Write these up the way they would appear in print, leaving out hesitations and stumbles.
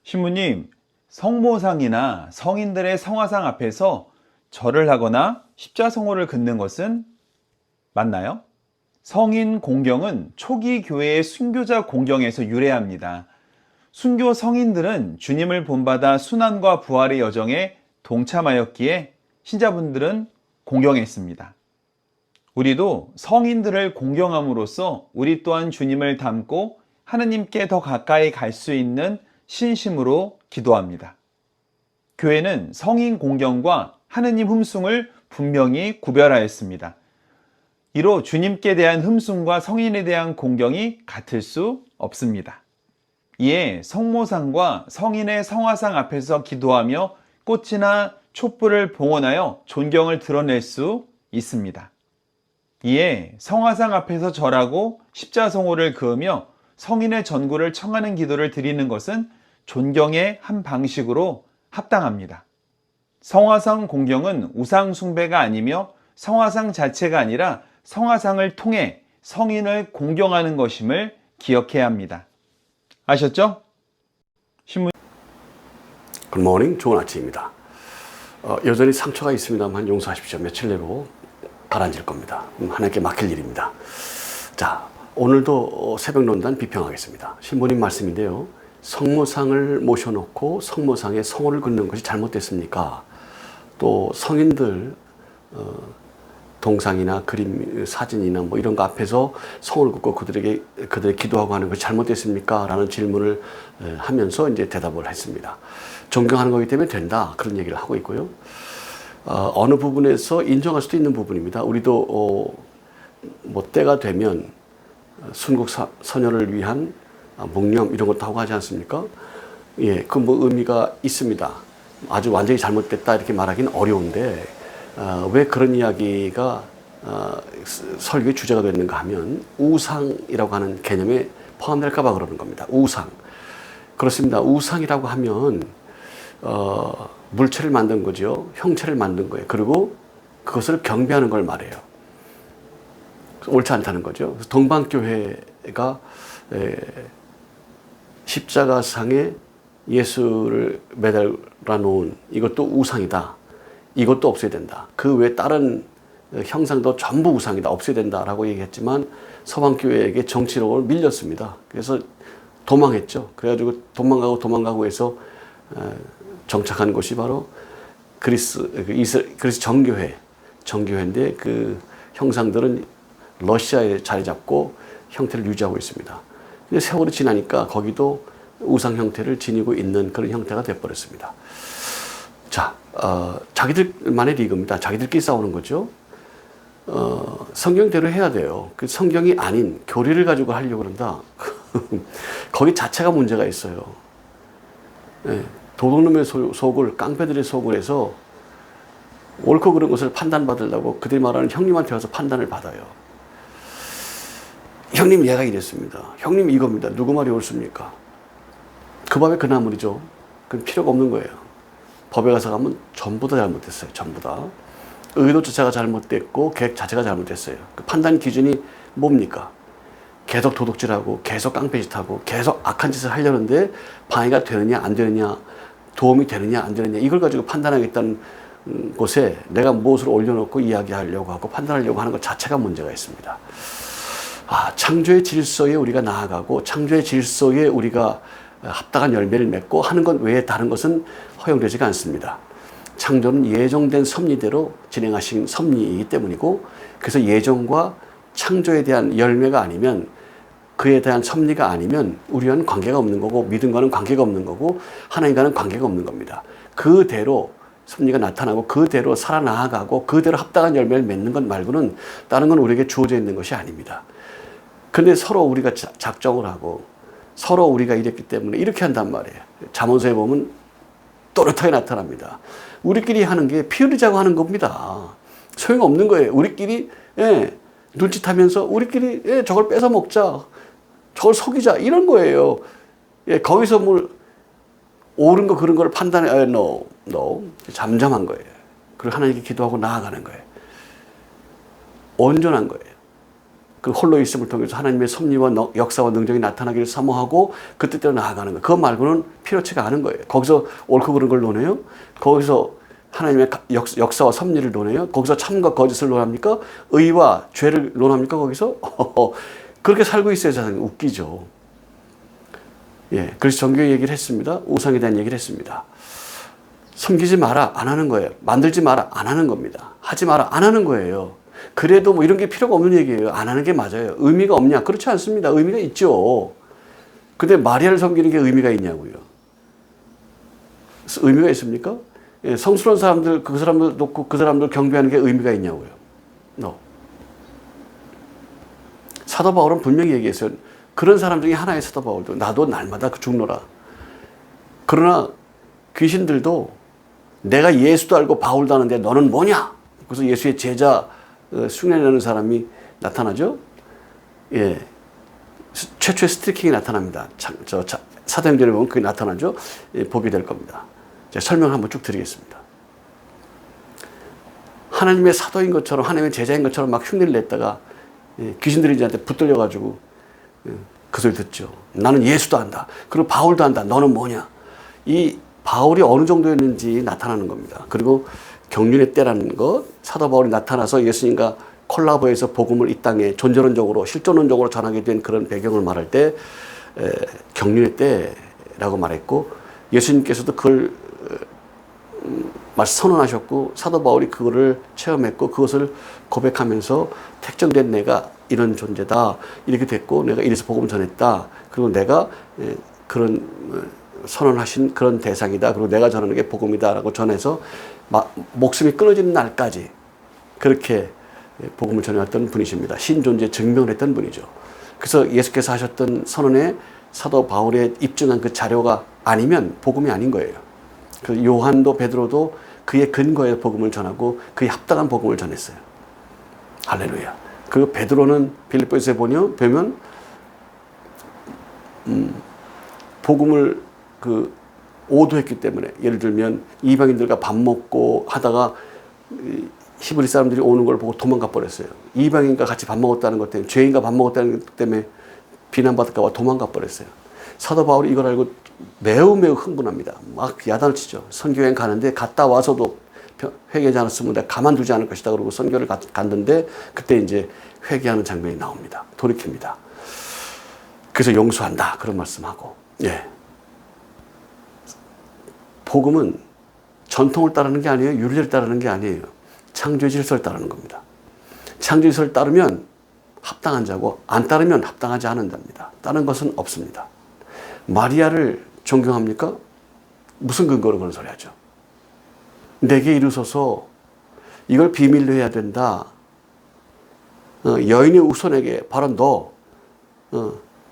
신부님, 성모상이나 성인들의 성화상 앞에서 절을 하거나 십자성호를 긋는 것은 맞나요? 성인 공경은 초기 교회의 순교자 공경에서 유래합니다. 순교 성인들은 주님을 본받아 순환과 부활의 여정에 동참하였기에 신자분들은 공경했습니다. 우리도 성인들을 공경함으로써 우리 또한 주님을 닮고 하느님께 더 가까이 갈 수 있는 신심으로 기도합니다. 교회는 성인 공경과 하느님 흠숭을 분명히 구별하였습니다. 이로 주님께 대한 흠숭과 성인에 대한 공경이 같을 수 없습니다. 이에 성모상과 성인의 성화상 앞에서 기도하며 꽃이나 촛불을 봉헌하여 존경을 드러낼 수 있습니다. 이에 성화상 앞에서 절하고 십자성호를 그으며 성인의 전구를 청하는 기도를 드리는 것은 존경의 한 방식으로 합당합니다. 성화상 공경은 우상 숭배가 아니며 성화상 자체가 아니라 성화상을 통해 성인을 공경하는 것임을 기억해야 합니다. 아셨죠? 굿모닝, 좋은 아침입니다. 여전히 상처가 있습니다만 용서하십시오. 며칠 내로 가라앉을 겁니다. 하나님께 맡길 일입니다. 자, 오늘도 새벽론단 비평하겠습니다. 신부님 말씀인데요. 성모상을 모셔놓고 성모상에 성호를 긋는 것이 잘못됐습니까? 또 성인들 동상이나 그림, 사진이나 뭐 이런 거 앞에서 성호를 긋고 그들에게 기도하고 하는 것이 잘못됐습니까? 라는 질문을 하면서 이제 대답을 했습니다. 존경하는 거기 때문에 된다. 그런 얘기를 하고 있고요. 어느 부분에서 인정할 수도 있는 부분입니다. 우리도 뭐 때가 되면 순국 선열을 위한 묵념 이런 것도 하고 하지 않습니까? 예, 그 뭐 의미가 있습니다. 아주 완전히 잘못됐다 이렇게 말하기는 어려운데 왜 그런 이야기가 설교의 주제가 됐는가 하면 우상이라고 하는 개념에 포함될까 봐 그러는 겁니다. 우상. 그렇습니다. 우상이라고 하면 물체를 만든 거죠. 형체를 만든 거예요. 그리고 그것을 경배하는 걸 말해요. 옳지 않다는 거죠. 동방교회가 십자가상에 예수를 매달아 놓은 이것도 우상이다. 이것도 없애야 된다. 그 외 다른 형상도 전부 우상이다. 없애야 된다라고 얘기했지만 서방교회에게 정치력을 밀렸습니다. 그래서 도망했죠. 그래가지고 도망가고 해서 정착한 곳이 바로 그리스 정교회인데 그 형상들은 러시아에 자리 잡고 형태를 유지하고 있습니다. 근데 세월이 지나니까 거기도 우상 형태를 지니고 있는 그런 형태가 돼버렸습니다. 자, 자기들만의 리그입니다. 자기들끼리 싸우는 거죠. 성경대로 해야 돼요. 그 성경이 아닌 교리를 가지고 하려고 그런다. 거기 자체가 문제가 있어요. 네, 도둑놈의 속을 깡패들의 속을 해서 옳고 그른 것을 판단받으려고 그들이 말하는 형님한테 와서 판단을 받아요. 형님 얘가 이랬습니다. 형님 이겁니다. 누구 말이 옳습니까? 그 밥에 그 나물이죠. 그건 필요가 없는 거예요. 법에 가서 가면 전부 다 잘못됐어요. 전부 다. 의도 자체가 잘못됐고 계획 자체가 잘못됐어요. 그 판단 기준이 뭡니까? 계속 도둑질하고 계속 깡패짓하고 계속 악한 짓을 하려는데 방해가 되느냐 안 되느냐 도움이 되느냐 안 되느냐 이걸 가지고 판단하겠다는 곳에 내가 무엇을 올려놓고 이야기하려고 하고 판단하려고 하는 것 자체가 문제가 있습니다. 창조의 질서에 우리가 나아가고 창조의 질서에 우리가 합당한 열매를 맺고 하는 것 외에 다른 것은 허용되지가 않습니다. 창조는 예정된 섭리대로 진행하신 섭리이기 때문이고 그래서 예정과 창조에 대한 열매가 아니면 그에 대한 섭리가 아니면 우리와는 관계가 없는 거고 믿음과는 관계가 없는 거고 하나님과는 관계가 없는 겁니다. 그대로 섭리가 나타나고 그대로 살아나가고 그대로 합당한 열매를 맺는 것 말고는 다른 건 우리에게 주어져 있는 것이 아닙니다. 근데 서로 우리가 작정을 하고 서로 우리가 이랬기 때문에 이렇게 한단 말이에요. 잠언서에 보면 또렷하게 나타납니다. 우리끼리 하는 게 피 흘리자고 하는 겁니다. 소용없는 거예요. 우리끼리 눈짓하면서 우리끼리 저걸 뺏어 먹자. 저걸 속이자. 이런 거예요. 거기서 뭘 옳은 거 그런 걸 판단해. No. 잠잠한 거예요. 그리고 하나님께 기도하고 나아가는 거예요. 온전한 거예요. 그 홀로 있음을 통해서 하나님의 섭리와 역사와 능력이 나타나기를 사모하고 그 뜻대로 나아가는 거예요. 그거 말고는 필요치가 않은 거예요. 거기서 옳고 그른 걸 논해요. 거기서 하나님의 역사와 섭리를 논해요. 거기서 참과 거짓을 논합니까? 의와 죄를 논합니까? 거기서? 그렇게 살고 있어야 세상에 웃기죠. 예, 그래서 종교 얘기를 했습니다. 우상에 대한 얘기를 했습니다. 섬기지 마라, 안 하는 거예요. 만들지 마라, 안 하는 겁니다. 하지 마라, 안 하는 거예요. 그래도 뭐 이런 게 필요가 없는 얘기예요. 안 하는 게 맞아요. 의미가 없냐? 그렇지 않습니다. 의미가 있죠. 근데 마리아를 섬기는 게 의미가 있냐고요. 의미가 있습니까? 예, 성스러운 사람들, 그 사람들 놓고 그 사람들 경배하는 게 의미가 있냐고요. No. 사도 바울은 분명히 얘기했어요. 그런 사람 중에 하나의 사도 바울도 나도 날마다 죽노라. 그러나 귀신들도 내가 예수도 알고 바울도 아는데 너는 뭐냐? 그래서 예수의 제자 흉내내는 사람이 나타나죠. 예, 최초의 스트리킹이 나타납니다. 사도행전에 보면 그게 나타나죠. 예, 보게 될 겁니다. 제가 설명을 한번 쭉 드리겠습니다. 하나님의 사도인 것처럼 하나님의 제자인 것처럼 막 흉내를 냈다가 귀신들이 이제한테 붙들려가지고 그 소리 듣죠. 나는 예수도 안다. 그리고 바울도 안다. 너는 뭐냐? 이 바울이 어느 정도였는지 나타나는 겁니다. 그리고 경륜의 때라는 것, 사도 바울이 나타나서 예수님과 콜라보해서 복음을 이 땅에 존재론적으로 실존론적으로 전하게 된 그런 배경을 말할 때 경륜의 때라고 말했고, 예수님께서도 그걸 선언하셨고 사도 바울이 그거를 체험했고 그것을 고백하면서 택정된 내가 이런 존재다, 이렇게 됐고 내가 이래서 복음을 전했다, 그리고 내가 그런 선언하신 그런 대상이다, 그리고 내가 전하는 게 복음이다 라고 전해서 목숨이 끊어지는 날까지 그렇게 복음을 전해왔던 분이십니다. 신존재 증명을 했던 분이죠. 그래서 예수께서 하셨던 선언에 사도 바울의 입증한 그 자료가 아니면 복음이 아닌 거예요. 그 요한도 베드로도 그의 근거에 복음을 전하고 그에 합당한 복음을 전했어요. 할렐루야. 그 베드로는 빌립보서에 보면 복음을 오도했기 때문에, 예를 들면 이방인들과 밥 먹고 하다가 히브리 사람들이 오는 걸 보고 도망가 버렸어요. 이방인과 같이 밥 먹었다는 것 때문에, 죄인과 밥 먹었다는 것 때문에 비난받을까 봐 도망가 버렸어요. 사도 바울이 이걸 알고 매우 흥분합니다. 막 야단을 치죠. 선교여행 가는데 갔다 와서도 회개하지 않았으면 내가 가만두지 않을 것이다. 그러고 선교를 갔는데 그때 이제 회개하는 장면이 나옵니다. 돌이킵니다. 그래서 용서한다, 그런 말씀하고. 예. 복음은 전통을 따르는 게 아니에요. 윤리를 따르는 게 아니에요. 창조의 질서를 따르는 겁니다. 창조의 질서를 따르면 합당한 자고 안 따르면 합당하지 않는답니다. 다른 것은 없습니다. 마리아를 존경합니까? 무슨 근거로 그런 소리 하죠? 내게 이르소서 이걸 비밀로 해야 된다. 여인의 후손에게, 바로 너,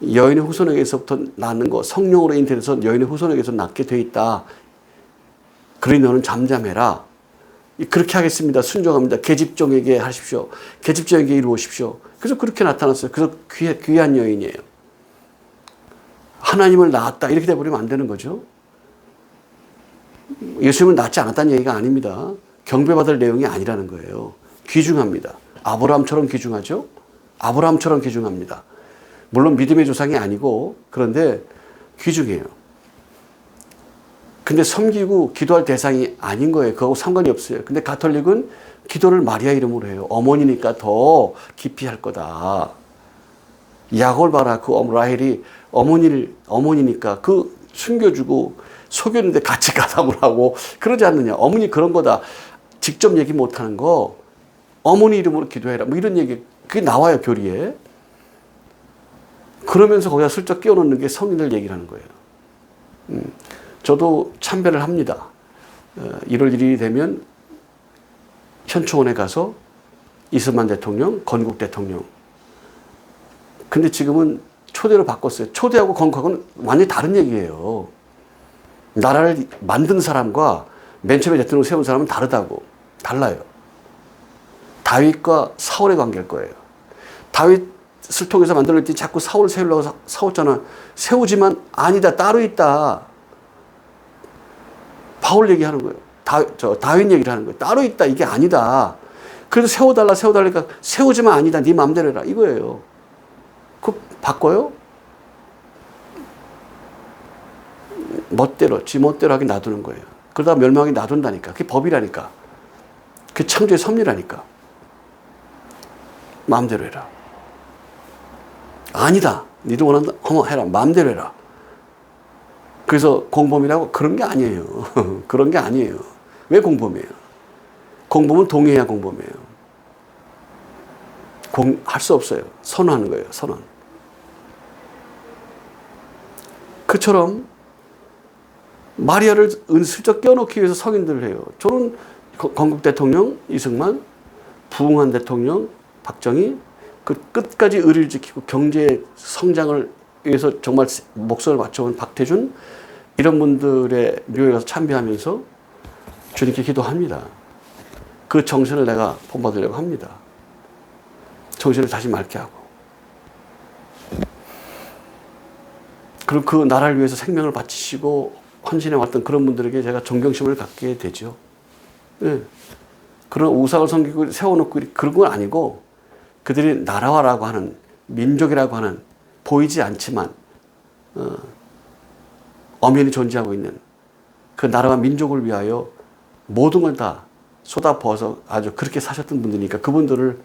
여인의 후손에게서부터 낳는 거, 성령으로 인터넷에서 여인의 후손에게서 낳게 돼 있다. 그러니 너는 잠잠해라. 그렇게 하겠습니다. 순종합니다. 계집종에게 하십시오. 계집종에게 이루오십시오. 그래서 그렇게 나타났어요. 그래서 귀한 여인이에요. 하나님을 낳았다, 이렇게 돼버리면 안 되는 거죠. 예수님을 낳지 않았다는 얘기가 아닙니다. 경배받을 내용이 아니라는 거예요. 귀중합니다. 아브라함처럼 귀중하죠. 아브라함처럼 귀중합니다. 물론 믿음의 조상이 아니고, 그런데 귀중해요. 근데 섬기고 기도할 대상이 아닌 거예요. 그거하고 상관이 없어요. 근데 가톨릭은 기도를 마리아 이름으로 해요. 어머니니까 더 깊이 할 거다. 야곱을 봐라. 그 라헬이 어머니니까 그 숨겨주고 속였는데 같이 가담을 하고 그러지 않느냐. 어머니 그런 거다. 직접 얘기 못하는 거 어머니 이름으로 기도해라. 뭐 이런 얘기, 그게 나와요, 교리에. 그러면서 거기다 슬쩍 끼워놓는 게 성인들 얘기를 하는 거예요. 저도 참배를 합니다. 1월 1일이 되면 현충원에 가서 이승만 대통령, 건국 대통령. 근데 지금은 초대로 바꿨어요. 초대하고 건국하고는 완전히 다른 얘기예요. 나라를 만든 사람과 맨 처음에 대통령 세운 사람은 달라요. 다윗과 사울의 관계일 거예요. 다윗을 통해서 만들었더니 자꾸 사울을 세우려고 싸웠잖아. 세우지만 아니다, 따로 있다. 바울 얘기하는 거예요. 다윗 얘기를 하는 거예요. 따로 있다, 이게 아니다. 그래서 세워달라니까 세우지만 아니다, 네 마음대로 해라, 이거예요. 바꿔요? 멋대로, 지 멋대로 하게 놔두는 거예요. 그러다가 멸망하게 놔둔다니까. 그게 법이라니까. 그게 창조의 섭리라니까. 마음대로 해라. 아니다. 니도 원한다. 어머, 해라. 마음대로 해라. 그래서 공범이라고 그런 게 아니에요. 그런 게 아니에요. 왜 공범이에요? 공범은 동의해야 공범이에요. 할 수 없어요. 선언하는 거예요. 선언. 그처럼 마리아를 은슬쩍 껴놓기 위해서 성인들을 해요. 저는 건국 대통령 이승만, 부흥한 대통령 박정희, 그 끝까지 의리를 지키고 경제 성장을 위해서 정말 목소리를 맞춰온 박태준, 이런 분들의 묘에 가서 참배하면서 주님께 기도합니다. 그 정신을 내가 본받으려고 합니다. 정신을 다시 맑게 하고. 그리고 그 나라를 위해서 생명을 바치시고 헌신해 왔던 그런 분들에게 제가 존경심을 갖게 되죠. 네. 그런 우상을 섬기고 세워놓고 그런 건 아니고, 그들이 나라화라고 하는, 민족이라고 하는 보이지 않지만 엄연히 존재하고 있는 그 나라와 민족을 위하여 모든 걸 다 쏟아부어서 아주 그렇게 사셨던 분들이니까 그분들을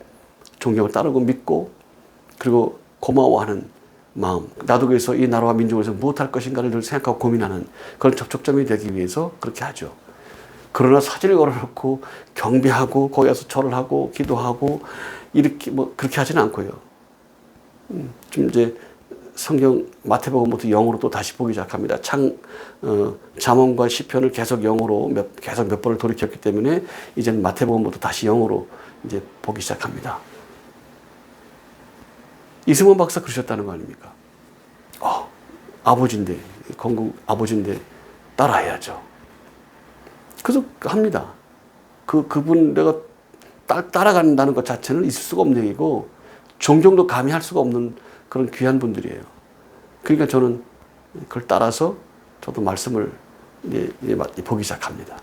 존경을 따르고 믿고, 그리고 고마워하는 마음, 나도 그래서 이 나라와 민족에서 무엇할 것인가를 늘 생각하고 고민하는 그런 접촉점이 되기 위해서 그렇게 하죠. 그러나 사진을 걸어놓고 경배하고 거기 가서 절을 하고 기도하고 이렇게 뭐 그렇게 하지는 않고요. 좀 이제 성경 마태복음부터 영어로 또 다시 보기 시작합니다. 잠언과 시편을 계속 영어로 계속 몇 번을 돌이켰기 때문에 이제는 마태복음부터 다시 영어로 이제 보기 시작합니다. 이승만 박사 그러셨다는 거 아닙니까? 아버지인데, 건국 아버지인데 따라해야죠. 그래서 합니다. 그분 내가 따라간다는 것 자체는 있을 수가 없는 얘기고, 존경도 감히 할 수가 없는 그런 귀한 분들이에요. 그러니까 저는 그걸 따라서 저도 말씀을 이제 보기 시작합니다.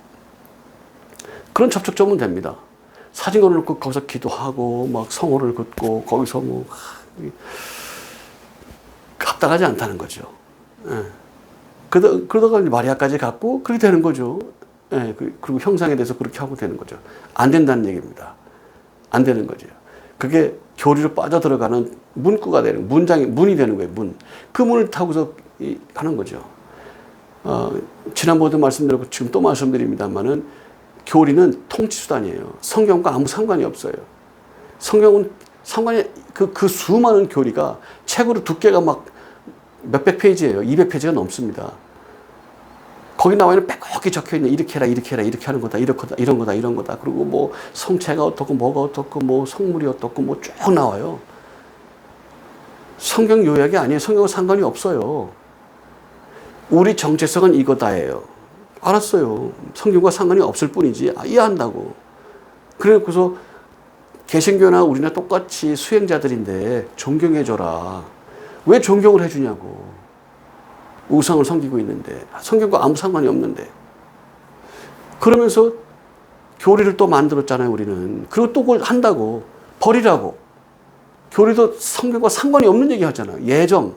그런 접촉점은 됩니다. 사진 걸어놓고 거기서 기도하고 막 성호를 긋고 거기서 뭐 합당하지 않다는 거죠. 예. 그러다가 마리아까지 갔고 그렇게 되는 거죠. 예. 그리고 형상에 대해서 그렇게 하고 되는 거죠. 안 된다는 얘기입니다. 안 되는 거죠. 그게 교리로 빠져들어가는 문구가 되는, 문이 되는 거예요, 문. 그 문을 타고서 하는 거죠. 지난번에도 말씀드렸고 지금 또 말씀드립니다만은 교리는 통치수단이에요. 성경과 아무 상관이 없어요. 성경은 그 수많은 교리가 책으로 두께가 막 몇백 페이지예요. 200페이지가 넘습니다. 거기 나와 있는 빼곡히 적혀 있는 이렇게 해라, 이렇게 해라, 이렇게 하는 거다, 이런 거다, 이런 거다. 그리고 뭐 성체가 어떻고, 뭐가 어떻고, 뭐 성물이 어떻고, 뭐 쭉 나와요. 성경 요약이 아니에요. 성경과 상관이 없어요. 우리 정체성은 이거다예요. 알았어요. 성경과 상관이 없을 뿐이지. 이해한다고. 그래서 개신교나 우리나 똑같이 수행자들인데 존경해줘라. 왜 존경을 해주냐고. 우상을 섬기고 있는데, 성경과 아무 상관이 없는데. 그러면서 교리를 또 만들었잖아요, 우리는. 그리고 또 그걸 한다고. 버리라고. 교리도 성경과 상관이 없는 얘기 하잖아요. 예정.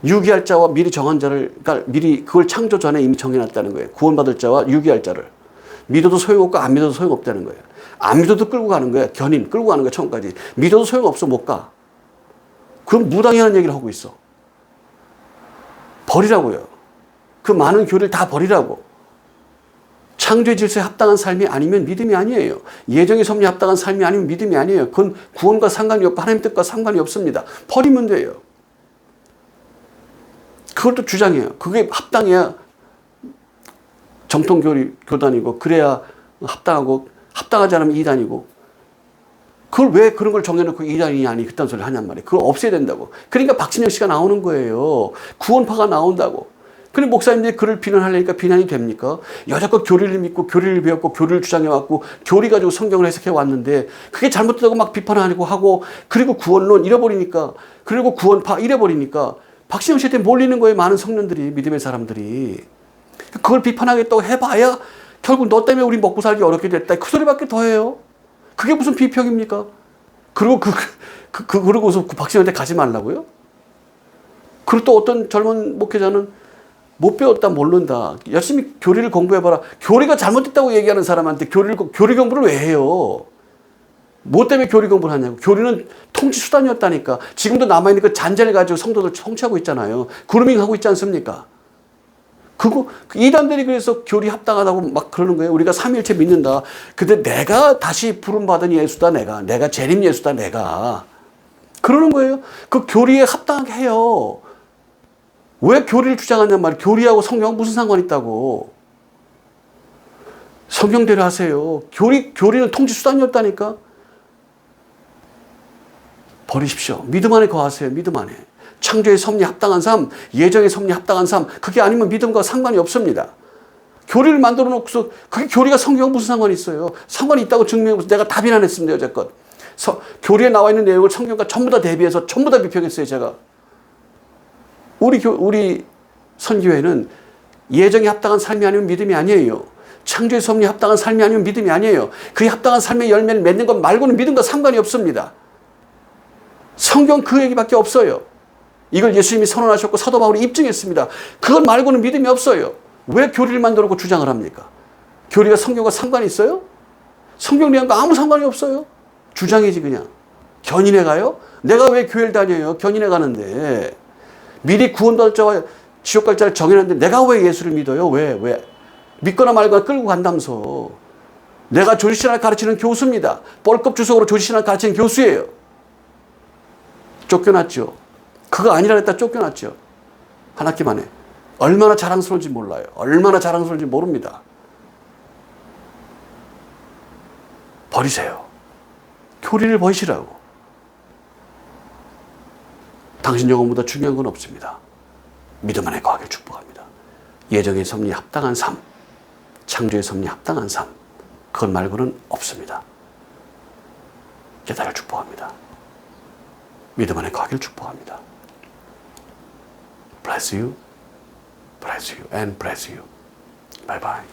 유기할 자와 미리 정한 자를, 그러니까 미리 그걸 창조 전에 이미 정해놨다는 거예요. 구원받을 자와 유기할 자를. 믿어도 소용없고 안 믿어도 소용없다는 거예요. 안 믿어도 끌고 가는 거예요. 견인, 끌고 가는 거예요, 처음까지. 믿어도 소용없어, 못 가. 그럼 무당이라는 얘기를 하고 있어. 버리라고요. 그 많은 교리를 다 버리라고. 창조의 질서에 합당한 삶이 아니면 믿음이 아니에요. 예정의 섭리에 합당한 삶이 아니면 믿음이 아니에요. 그건 구원과 상관이 없고 하나님 뜻과 상관이 없습니다. 버리면 돼요. 그걸 또 주장해요. 그게 합당해야 정통 교단이고, 그래야 합당하고, 합당하지 않으면 이단이고. 그걸 왜 그런 걸 정해놓고 이단이 아니 그딴 소리를 하냔 말이에요. 그걸 없애야 된다고. 그러니까 박진영 씨가 나오는 거예요. 구원파가 나온다고. 근데 목사님들이 그를 비난하려니까 비난이 됩니까? 여자껏 교리를 믿고 교리를 배웠고 교리를 주장해왔고 교리 가지고 성경을 해석해왔는데 그게 잘못되다고 막 비판하고 하고, 그리고 구원론 잃어버리니까, 그리고 구원파 잃어버리니까 박진영 씨한테 몰리는 거예요. 많은 성년들이, 믿음의 사람들이. 그걸 비판하겠다고 해봐야 결국 너 때문에 우리 먹고 살기 어렵게 됐다. 그 소리밖에 더 해요. 그게 무슨 비평입니까? 그리고 그러고서 그 박신한테 가지 말라고요? 그리고 또 어떤 젊은 목회자는 못 배웠다 모른다. 열심히 교리를 공부해봐라. 교리가 잘못됐다고 얘기하는 사람한테 교리 공부를 왜 해요? 뭐 때문에 교리 공부를 하냐고. 교리는 통치 수단이었다니까. 지금도 남아있는 그 잔재를 가지고 성도들 통치하고 있잖아요. 그루밍 하고 있지 않습니까? 이단들이 그래서 교리 합당하다고 막 그러는 거예요. 우리가 삼위일체 믿는다. 근데 내가 다시 부름받은 예수다, 내가 재림 예수다, 내가. 그러는 거예요. 그 교리에 합당하게 해요. 왜 교리를 주장하냔 말이에요. 교리하고 성경은 무슨 상관이 있다고. 성경대로 하세요. 교리는 통치 수단이었다니까. 버리십시오. 믿음 안에 거하세요. 믿음 안에. 창조의 섭리에 합당한 삶, 예정의 섭리에 합당한 삶, 그게 아니면 믿음과 상관이 없습니다. 교리를 만들어 놓고서 그게 교리가 성경과 무슨 상관이 있어요. 상관이 있다고 증명해서 내가 다 비난했습니다. 여태껏. 교리에 나와 있는 내용을 성경과 전부 다 대비해서 전부 다 비평했어요. 제가. 우리 선교회는 예정에 합당한 삶이 아니면 믿음이 아니에요. 창조의 섭리에 합당한 삶이 아니면 믿음이 아니에요. 그에 합당한 삶의 열매를 맺는 것 말고는 믿음과 상관이 없습니다. 성경 그 얘기밖에 없어요. 이걸 예수님이 선언하셨고 사도 바울이 입증했습니다. 그것 말고는 믿음이 없어요. 왜 교리를 만들어 놓고 주장을 합니까? 교리가 성경과 상관이 있어요? 성경 내용과 아무 상관이 없어요. 주장이지 그냥. 견인해 가요? 내가 왜 교회를 다녀요? 견인해 가는데. 미리 구원받을 자와 지옥 갈 자를 정해놨는데 내가 왜 예수를 믿어요? 왜? 믿거나 말거나 끌고 간다면서. 내가 조지신학 가르치는 교수입니다. 뻘컵 주석으로 조지신학 가르치는 교수예요. 쫓겨났죠. 그거 아니라 했다 쫓겨났죠. 한 학기 만에. 얼마나 자랑스러운지 몰라요. 얼마나 자랑스러운지 모릅니다. 버리세요. 교리를 버리시라고. 당신 영혼보다 중요한 건 없습니다. 믿음 안에 거하길 축복합니다. 예정의 섭리에 합당한 삶, 창조의 섭리에 합당한 삶, 그것 말고는 없습니다. 깨달을 축복합니다. 믿음 안에 거하길 축복합니다. Bless you, bless you, and bless you. Bye bye.